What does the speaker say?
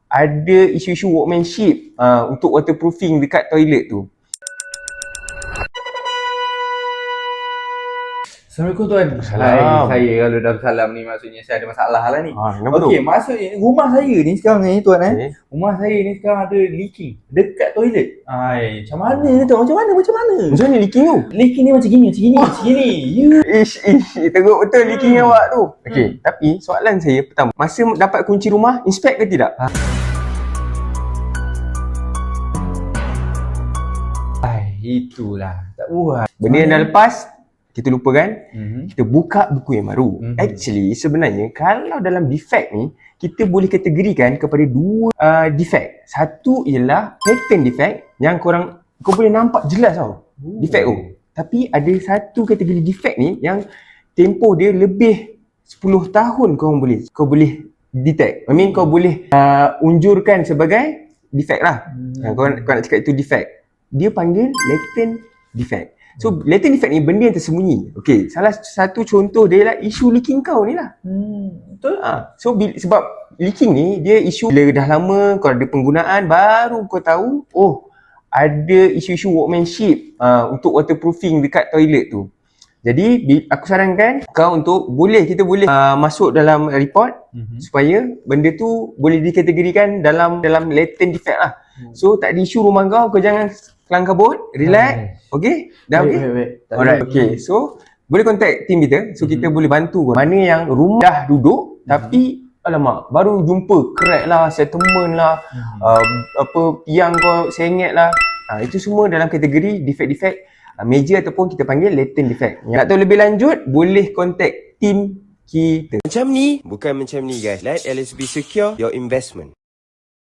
ada isu-isu workmanship untuk waterproofing dekat toilet tu. Assalamualaikum tuan. Salam. Saya kalau dah salam ni maksudnya saya ada masalah lah ni. Kenapa tu? Okey, maksudnya rumah saya ni sekarang ni tuan Okay. Rumah saya ni sekarang ada leaking dekat toilet. Macam mana ni tuan? Macam mana? Macam mana leaking tu? Leaking ni macam gini. Ya. Teruk betul leaking awak tu. Okey, tapi soalan saya pertama, masa dapat kunci rumah, inspect ke tidak? Itulah. Tak buat. Benda yang dah lepas, kita lupakan, kita buka buku yang baru. Actually, sebenarnya kalau dalam defect ni, kita boleh kategorikan kepada dua defect. Satu ialah pattern defect yang kau boleh nampak jelas tau, defect tu. Tapi ada satu kategori defect ni yang tempoh dia lebih 10 tahun kau boleh detect. I mean kau boleh unjurkan sebagai defect lah. Kau nak cakap itu defect. Dia panggil latent defect. So latent defect ni benda yang tersembunyi. Okey, salah satu contoh dia ialah isu leaking kau ni lah. Betul. So sebab leaking ni dia isu bila dah lama kau ada penggunaan, baru kau tahu ada isu-isu workmanship untuk waterproofing dekat toilet tu. Jadi aku sarankan kau untuk kita boleh masuk dalam report supaya benda tu boleh dikategorikan dalam latent defect lah. So tak ada isu rumah kau jangan kelang kabut, relax. Okey? Dah okey? Baik. Alright, okey. So boleh contact team kita, so kita boleh bantu kau. Mana yang rumah dah duduk tapi alamak baru jumpa crack lah, settlement lah, tiang kau sengit lah. Itu semua dalam kategori defect major ataupun kita panggil latent defect. Nak tahu lebih lanjut, boleh contact team kita. Macam ni, bukan macam ni guys. Let LSB secure your investment.